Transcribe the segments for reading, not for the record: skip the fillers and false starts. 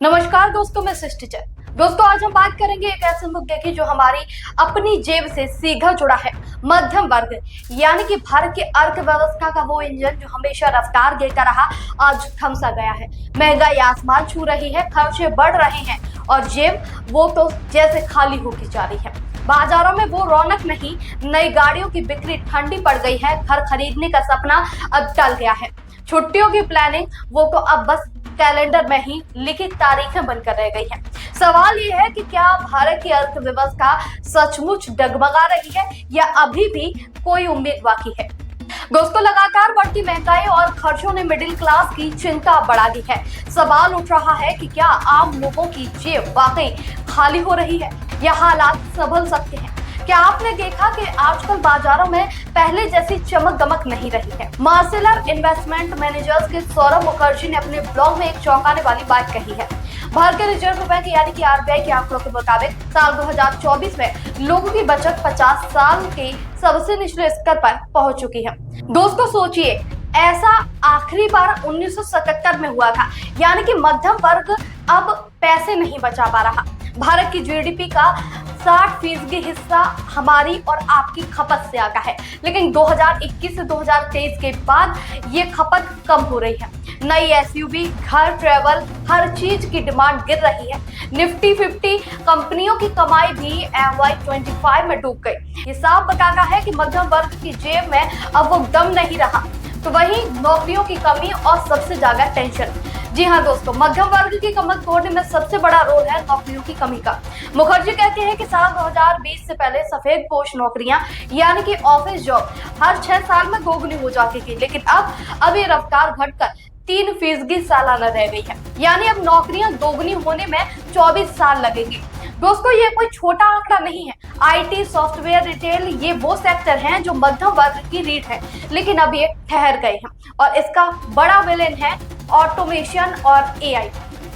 नमस्कार दोस्तों, मैं सृष्टि चंद। दोस्तों, आज हम बात करेंगे एक ऐसे मुद्दे की जो हमारी अपनी जेब से सीधा जुड़ा है। मध्यम वर्ग यानी कि भारत की अर्थव्यवस्था का वो इंजन जो हमेशा रफ्तार देता रहा, आज थम सा गया है। महंगाई आसमान छू रही है, खर्चे बढ़ रहे हैं और जेब वो तो जैसे खाली होती जा रही है। बाजारों में वो रौनक नहीं, नई गाड़ियों की बिक्री ठंडी पड़ गई है, घर खरीदने का सपना अब टल गया है। छुट्टियों की प्लानिंग वो तो अब बस कैलेंडर में ही लिखित तारीखें बनकर रह गई हैं। सवाल ये है कि क्या भारत की अर्थव्यवस्था सचमुच डगमगा रही है या अभी भी कोई उम्मीद बाकी है। दोस्तों, लगातार बढ़ती महंगाई और खर्चों ने मिडिल क्लास की चिंता बढ़ा दी है। सवाल उठ रहा है कि क्या आम लोगों की जेब वाकई खाली हो रही है या हालात संभल सकते हैं। क्या आपने देखा कि आजकल बाजारों में पहले जैसी चमक दमक नहीं रही है। मार्सेलर इन्वेस्टमेंट मैनेजर्स के सौरभ मुखर्जी ने अपने ब्लॉग में एक चौंकाने वाली बात कही है। भारत के रिजर्व बैंक यानी कि आरबीआई के आंकड़ों के मुताबिक साल 2024 में लोगों की बचत 50 साल के सबसे निचले स्तर पर पहुंच चुकी है। दोस्तों सोचिए, ऐसा आखिरी बार 1977 में हुआ था। यानी कि मध्यम वर्ग अब पैसे नहीं बचा पा रहा। भारत की जीडीपी का 60% हिस्सा हमारी और आपकी खपत से आता है, लेकिन 2021 से 2023 के बाद ये खपत कम हो रही है। नई एसयूवी, घर, ट्रेवल, हर चीज की डिमांड गिर रही है। निफ्टी 50 कंपनियों की कमाई भी FY25 में डूब गई। ये साफ बताता है कि मध्यम वर्ग की जेब में अब वो दम नहीं रहा। तो वहीं नौकरियों की कमी और सबसे ज्यादा टेंशन। जी हाँ दोस्तों, मध्यम वर्ग की कमर तोड़ने में सबसे बड़ा रोल है नौकरियों की कमी का। मुखर्जी कहते हैं कि साल 2020 से पहले सफेद पोश नौकरियां यानी कि ऑफिस जॉब हर 6 साल में दोगुनी हो जाती थी, लेकिन अब ये रफ्तार घटकर 3% सालाना रह गई है। यानी अब नौकरियां दोगुनी होने में 24 साल लगेंगे। दोस्तों, ये कोई छोटा आंकड़ा नहीं है। आईटी, सॉफ्टवेयर, रिटेल ये वो सेक्टर हैं जो मध्यम वर्ग की रीढ़ है, लेकिन अब ये ठहर गए हैं और इसका बड़ा विलेन है ऑटोमेशन और एआई।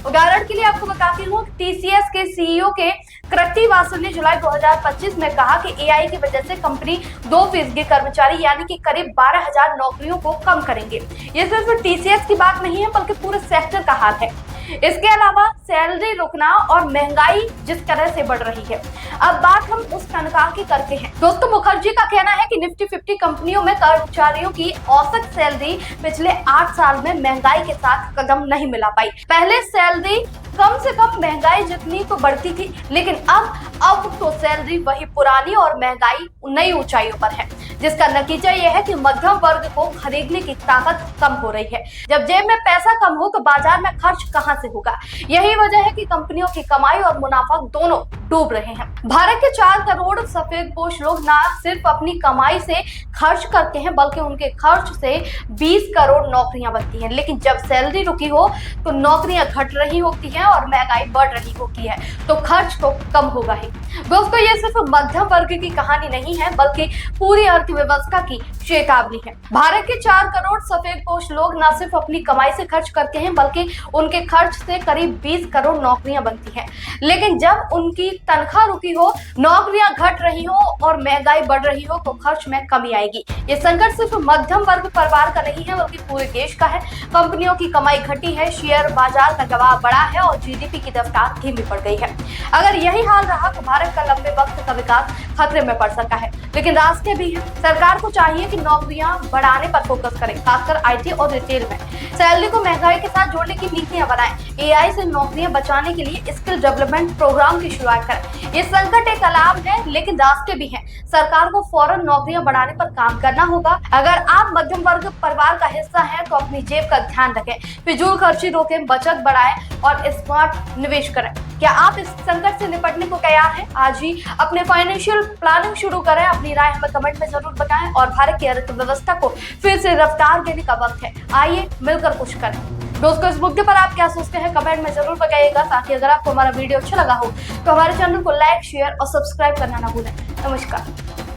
उदाहरण के लिए आपको बताती हूँ, टीसीएस के सीईओ के कृति वासन ने जुलाई 2025 में कहा कि एआई की वजह से कंपनी 2% कर्मचारी यानी कि करीब 12,000 नौकरियों को कम करेंगे। ये सिर्फ टीसीएस की बात नहीं है, बल्कि पूरे सेक्टर का हाल है। इसके अलावा सैलरी रुकना और महंगाई जिस तरह से बढ़ रही है। अब बात हम उस तनख्वाह की करते हैं। दोस्तों, मुखर्जी का कहना है कि निफ्टी 50 कंपनियों में कर्मचारियों की औसत सैलरी पिछले 8 साल में महंगाई के साथ कदम नहीं मिला पाई। पहले सैलरी कम से कम महंगाई जितनी तो बढ़ती थी, लेकिन अब तो सैलरी वही पुरानी और महंगाई नई ऊंचाइयों पर है, जिसका नतीजा यह है कि मध्यम वर्ग को खरीदने की ताकत कम हो रही है। जब जेब में पैसा कम हो तो बाजार में खर्च कहां से होगा। यही वजह है कि कंपनियों की कमाई और मुनाफा दोनों डूब रहे हैं। भारत के 4 करोड़ सफेदपोश लोग ना सिर्फ अपनी कमाई से खर्च करते हैं, बल्कि उनके खर्च से 20 करोड़ नौकरियां बनती हैं। लेकिन जब सैलरी रुकी हो तो नौकरियां घट रही होती हैं और महंगाई बढ़ रही होती है, तो खर्च तो कम होगा ही। दोस्तों, ये सिर्फ मध्यम वर्ग की कहानी नहीं है, बल्कि पूरी अर्थव्यवस्था की चेतावनी है। भारत के 4 करोड़ सफेदपोश लोग न सिर्फ अपनी कमाई से खर्च करते हैं, बल्कि उनके खर्च से करीब 20 करोड़ नौकरियां बनती हैं। लेकिन जब उनकी तनख्वाह रुकी हो, नौकरियां घट रही हो और महंगाई बढ़ रही हो, तो खर्च में कमी आएगी। ये संकट सिर्फ मध्यम वर्ग परिवार का नहीं है, बल्कि पूरे देश का है। कंपनियों की कमाई घटी है, शेयर बाजार का दबाव बढ़ा है और जीडीपी की रफ्तार धीमी पड़ गई है। अगर यही हाल रहा तो भारत का लंबे वक्त का विकास खतरे में पड़ सकता है। लेकिन रास्ते भी हैं। सरकार को चाहिए कि नौकरियां बढ़ाने पर फोकस करें, खासकर आईटी और रिटेल में। सैलरी को महंगाई के साथ जोड़ने की नीतियां बनाएं। एआई से नौकरियां बचाने के लिए स्किल डेवलपमेंट प्रोग्राम की शुरुआत करें। ये संकट एक अलार्म है, लेकिन रास्ते भी हैं। सरकार को फौरन नौकरियां बढ़ाने पर काम करना होगा। अगर आप मध्यम वर्ग परिवार का हिस्सा हैं तो अपनी जेब का ध्यान रखें, फिजूल खर्ची रोकें, बचत बढ़ाएं और स्मार्ट निवेश करें। क्या आप इस संकट से निपटने को तैयार हैं? आज ही अपने फाइनेंशियल प्लानिंग शुरू करें। अपनी राय हमें कमेंट में जरूर बताएं और भारत की अर्थव्यवस्था को फिर से रफ्तार देने का वक्त है। आइए मिलकर कुछ करें। दोस्तों, इस मुद्दे पर आप क्या सोचते हैं कमेंट में जरूर बताइएगा। साथ ही अगर आपको हमारा वीडियो अच्छा लगा हो तो हमारे चैनल को लाइक, शेयर और सब्सक्राइब करना ना भूलें। नमस्कार।